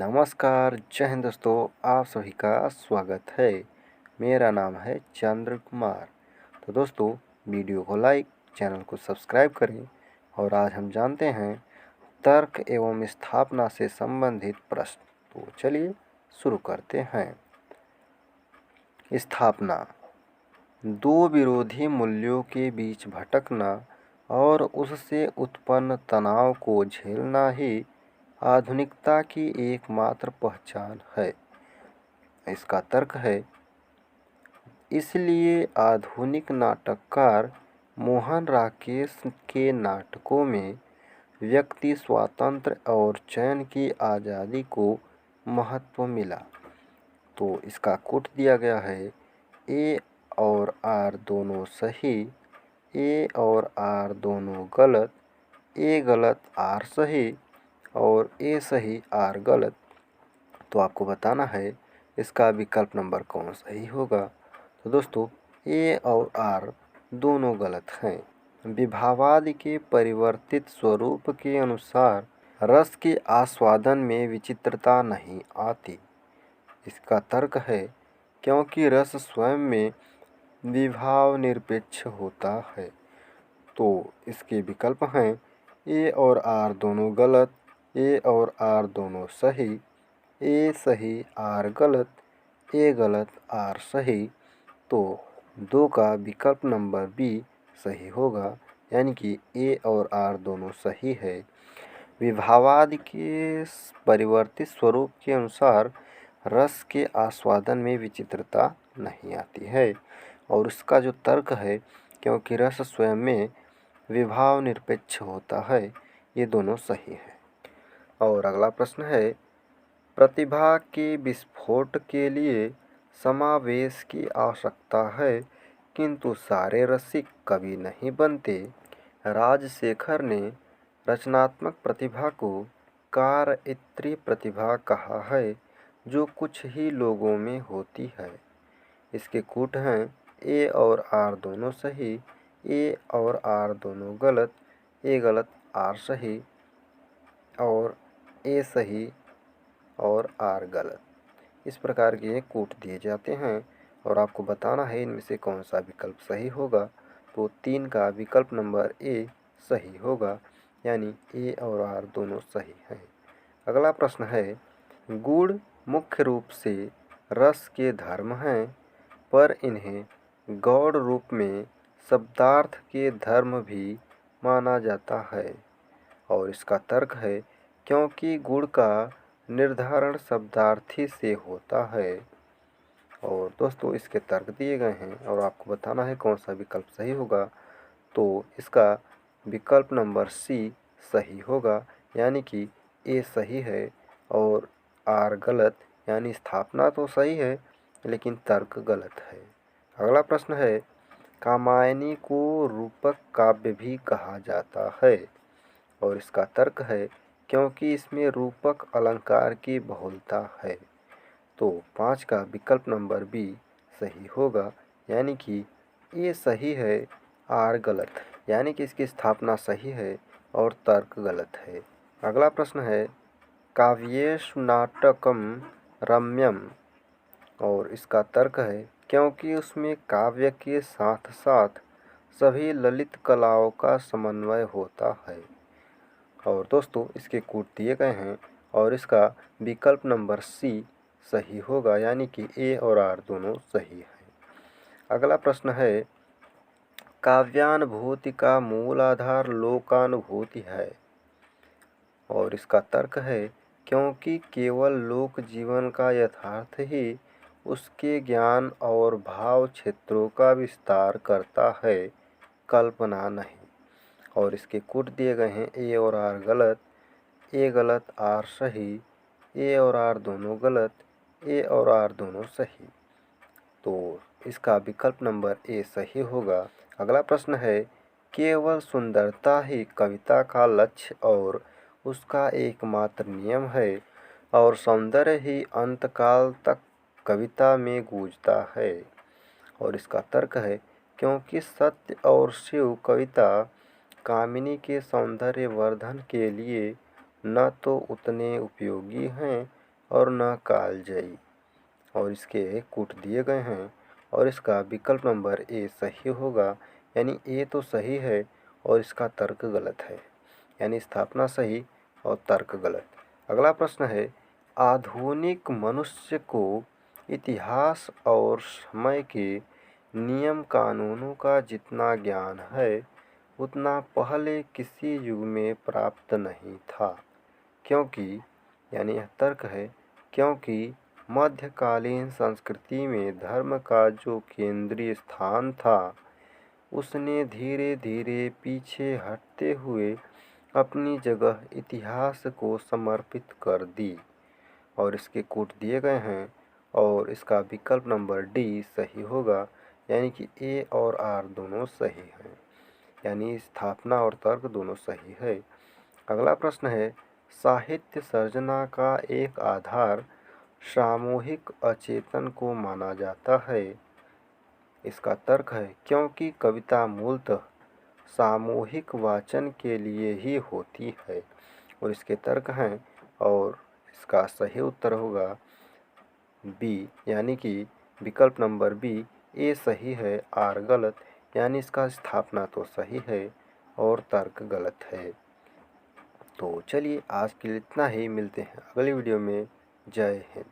नमस्कार, जय हिंद दोस्तों, आप सभी का स्वागत है। मेरा नाम है चंद्र कुमार। तो दोस्तों, वीडियो को लाइक, चैनल को सब्सक्राइब करें और आज हम जानते हैं तर्क एवं स्थापना से संबंधित प्रश्न। तो चलिए शुरू करते हैं। स्थापना। दो विरोधी मूल्यों के बीच भटकना और उससे उत्पन्न तनाव को झेलना ही आधुनिकता की एकमात्र पहचान है। इसका तर्क है, इसलिए आधुनिक नाटककार मोहन राकेश के नाटकों में व्यक्ति स्वातंत्र्य और चयन की आज़ादी को महत्व मिला। तो इसका कोट दिया गया है, ए और आर दोनों सही, ए और आर दोनों गलत, ए गलत आर सही और ए सही आर गलत। तो आपको बताना है इसका विकल्प नंबर कौन सही होगा। तो दोस्तों, ए और आर दोनों गलत हैं। विभावाद के परिवर्तित स्वरूप के अनुसार रस के आस्वादन में विचित्रता नहीं आती। इसका तर्क है, क्योंकि रस स्वयं में विभाव निरपेक्ष होता है। तो इसके विकल्प हैं, ए और आर दोनों गलत, ए और आर दोनों सही, ए सही आर गलत, ए गलत आर सही। तो दो का विकल्प नंबर बी सही होगा, यानी कि ए और आर दोनों सही है। विभावादि के परिवर्तित स्वरूप के अनुसार रस के आस्वादन में विचित्रता नहीं आती है। और उसका जो तर्क है, क्योंकि रस स्वयं में विभाव निरपेक्ष होता है, ये दोनों सही है। और अगला प्रश्न है, प्रतिभा के विस्फोट के लिए समावेश की आवश्यकता है, किंतु सारे रसिक कवि नहीं बनते। राजशेखर ने रचनात्मक प्रतिभा को कारयित्री प्रतिभा कहा है, जो कुछ ही लोगों में होती है। इसके कूट हैं, ए और आर दोनों सही, ए और आर दोनों गलत, ए गलत आर सही और ए सही और आर गलत। इस प्रकार के ये कूट दिए जाते हैं और आपको बताना है इनमें से कौन सा विकल्प सही होगा। तो 3 का विकल्प नंबर ए सही होगा, यानी ए और आर दोनों सही हैं। अगला प्रश्न है, गुण मुख्य रूप से रस के धर्म हैं, पर इन्हें गौड़ रूप में शब्दार्थ के धर्म भी माना जाता है। और इसका तर्क है, क्योंकि गुण का निर्धारण शब्दार्थी से होता है। और दोस्तों, इसके तर्क दिए गए हैं और आपको बताना है कौन सा विकल्प सही होगा। तो इसका विकल्प नंबर सी सही होगा, यानी कि ए सही है और आर गलत, यानी स्थापना तो सही है लेकिन तर्क गलत है। अगला प्रश्न है, कामायनी को रूपक काव्य भी कहा जाता है। और इसका तर्क है, क्योंकि इसमें रूपक अलंकार की बहुलता है। तो 5 का विकल्प नंबर बी सही होगा, यानी कि ये सही है, आर गलत, यानी कि इसकी स्थापना सही है और तर्क गलत है। अगला प्रश्न है, काव्येषु नाटकम रम्यम। और इसका तर्क है, क्योंकि उसमें काव्य के साथ साथ सभी ललित कलाओं का समन्वय होता है। और दोस्तों, इसके कूट दिए गए हैं और इसका विकल्प नंबर सी सही होगा, यानी कि ए और आर दोनों सही हैं। अगला प्रश्न है, काव्यानुभूति का मूल आधार लोकानुभूति है। और इसका तर्क है, क्योंकि केवल लोक जीवन का यथार्थ ही उसके ज्ञान और भाव क्षेत्रों का विस्तार करता है, कल्पना नहीं। और इसके कूट दिए गए हैं, ए और आर गलत, ए गलत आर सही, ए और आर दोनों गलत, ए और आर दोनों सही। तो इसका विकल्प नंबर ए सही होगा। अगला प्रश्न है, केवल सुंदरता ही कविता का लक्ष्य और उसका एकमात्र नियम है, और सौंदर्य ही अंतकाल तक कविता में गूंजता है। और इसका तर्क है, क्योंकि सत्य और शिव कविता कामिनी के सौंदर्य वर्धन के लिए न तो उतने उपयोगी हैं और न कालजयी। और इसके कूट दिए गए हैं और इसका विकल्प नंबर ए सही होगा, यानी ए तो सही है और इसका तर्क गलत है, यानी स्थापना सही और तर्क गलत। अगला प्रश्न है, आधुनिक मनुष्य को इतिहास और समय के नियम कानूनों का जितना ज्ञान है उतना पहले किसी युग में प्राप्त नहीं था, क्योंकि, यानी यह तर्क है, क्योंकि मध्यकालीन संस्कृति में धर्म का जो केंद्रीय स्थान था उसने धीरे धीरे पीछे हटते हुए अपनी जगह इतिहास को समर्पित कर दी। और इसके कूट दिए गए हैं और इसका विकल्प नंबर डी सही होगा, यानी कि ए और आर दोनों सही हैं, यानी स्थापना और तर्क दोनों सही है। अगला प्रश्न है, साहित्य सर्जना का एक आधार सामूहिक अचेतन को माना जाता है। इसका तर्क है, क्योंकि कविता मूलतः सामूहिक वाचन के लिए ही होती है। और इसके तर्क हैं और इसका सही उत्तर होगा बी, यानी कि विकल्प नंबर बी ए सही है, आर गलत, यानी इसका स्थापना तो सही है और तर्क गलत है। तो चलिए आज के लिए इतना ही, मिलते हैं अगली वीडियो में। जय हिंद।